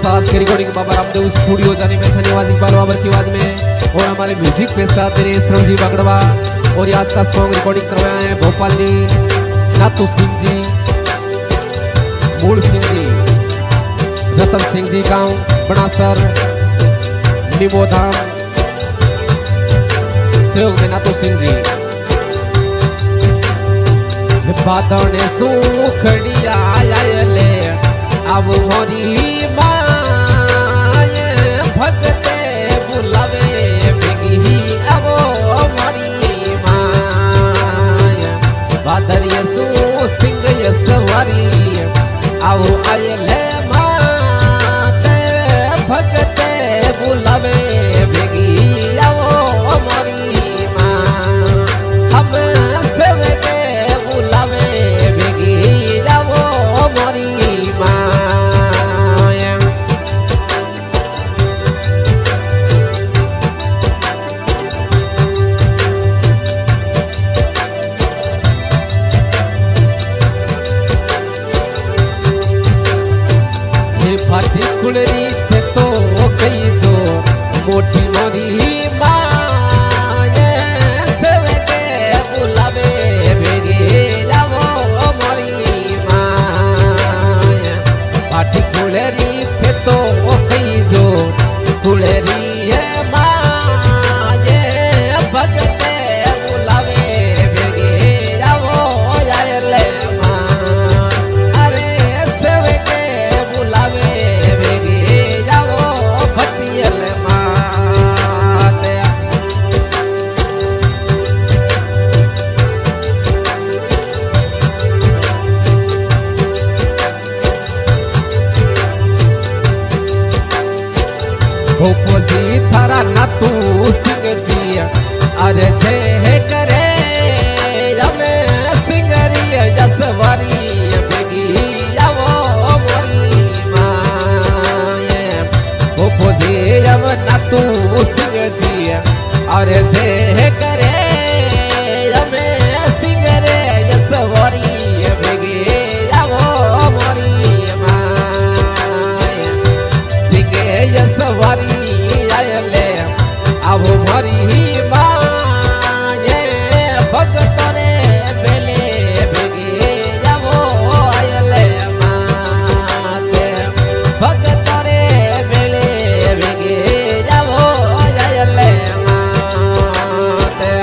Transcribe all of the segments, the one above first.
सास की recording Baba Ramdev studio जाने में शनिवार बाबर की आवाज में और हमारे म्यूजिक पे साथ मेरे श्रमजी बागड़वा और आज का सॉन्ग रिकॉर्डिंग करवाया है भोपाल जी नातू सिंह जी मूल सिंह जी रतन सिंह जी गांव बनासर निमोधाम सहयोग में नातू सिंह जी बादने सुखड़िया ले अब मोरी माय भगते बुलावे बिगी अब मोरी माय बादर यसु सिंह यसवारी अब आयले माते भगते बुलावे बिगी अब मोरी मां हम सेवके बुलावे बिगी अब मोरी फाटी कुलरी थे तो कई जो मोटी मोरी माये सेवके बुलावे भेगे जावो मोरी माये फाटी कुलरी थे तो कई जो कुलरी है माये भगते बुलावे भेगे जावो याले भोपोजी थारा नातू सिंह जी अरे जे है करे हमें सिंगरी जसवारी बेगी आवो मोरी माये भोपोजी अब नातू सिंह जी अरे जे है करे हमें सिंगरे जसवारी बेगी आवो मोरी माये सिंह यसवारी आयले अब मरी माये भगतने बेले बेगे जावो आयले माते भगतने बेले बेगे जावो आयले माते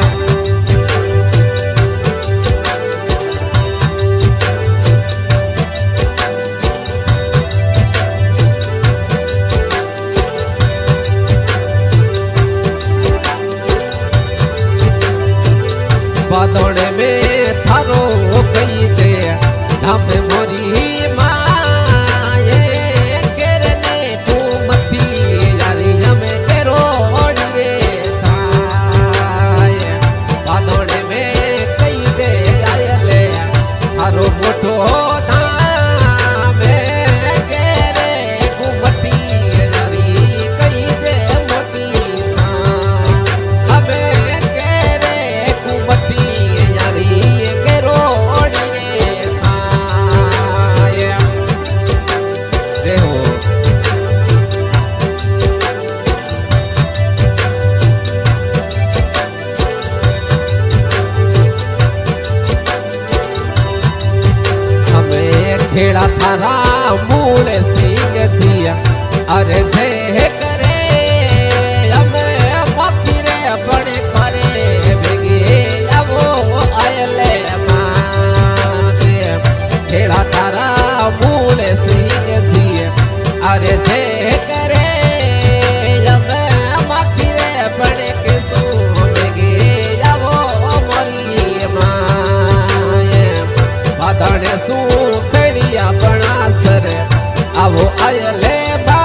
बादोड़े में थारो कई दे धाम मोरी माये केरने तू मती यारी हमें केरो रे छाये बादोड़े में कई दे आयले थारो मोटो धाम केरे घुमती यारी कई दे मोटी हमें केरे घुमती खेड़ा थारा मूल सिंह जी अरे जे करे हमें मफिरे बड़े करे बेगे आवो आयले माते खेड़ा थारा मूल सिंह जी अरे जे करे हमें मफिरे बड़े के सो बेगे आवो मोरी माये बादने सू बनासर आवो आयले बा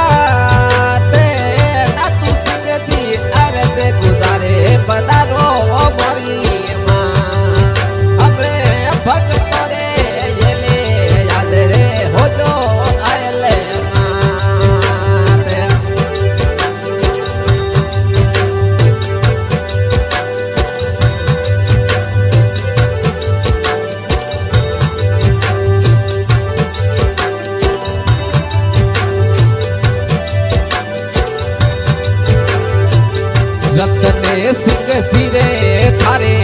जीरे थारे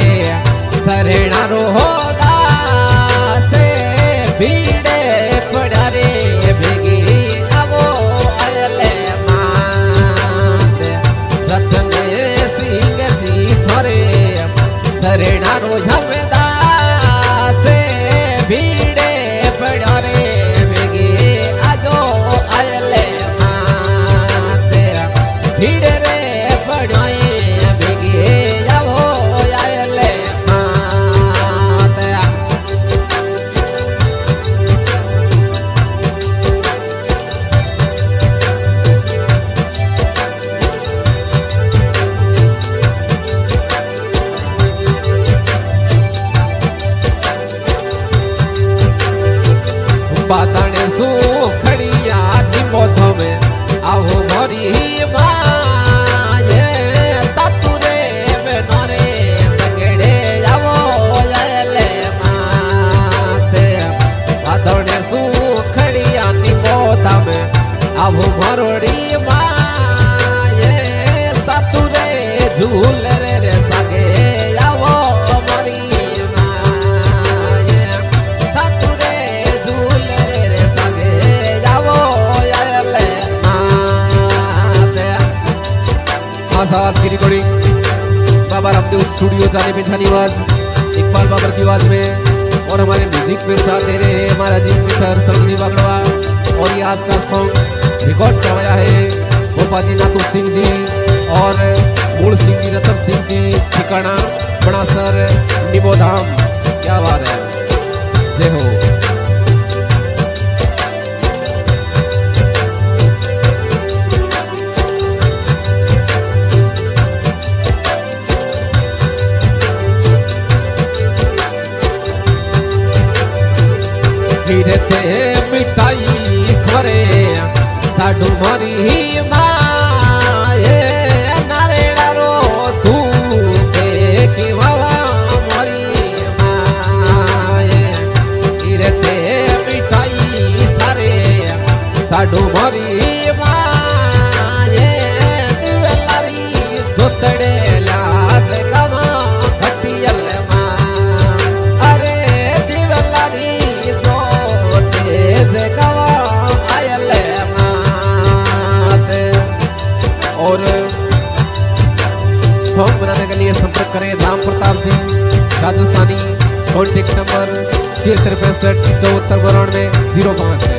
सरेणा रो दासे भीड़े पड़ा रे भेगी आवो आयले मात रतन सिंह जी थारे सरेणा रो दासे भीड़े पड़ा रे भेगी आजो आयले मात भीड़ रे पड़ाए भेगी आवो आयले मात बादने सू खड़िया निमोध में आओ भरी माये सातुरे में नरे सगड़े आवो आयले माते बादने सू खड़िया निमोध में आओ भरोड़ी माये सातुरे झूल रे सगे आवो मरी माये सातुरे झूल रे सगे आवो आयले माते आजाद की रिकॉर्डिंग बाबा रामदेव स्टूडियो जाने पहचानी आवाज इकबाल बाबर की आवाज में और हमारे म्यूजिक पे साथ दे रहे हैं हमारा जी सर सरजी बागड़वा और ये आज का सॉन्ग रिकॉर्ड करवाया है गोपाजी नातू सिंह जी और मूल सिंह जी रतन सिंह जी ठिकाना बनासर निबोधाम। क्या बात है, जय हो। गिरते मिठाई थोरे साडू मरी माये नारेड़ा रो तू देखी वावा मरी माये गिरते मिठाई थारे साडू मरी माये दिवलारी जोतड़े लाज कमा खटियल मां अरे दिवलारी और सॉन्ग बनाने के लिए संपर्क करें राम प्रताप जी राजस्थानी कॉन्टेक्ट नंबर 7665 7492 05।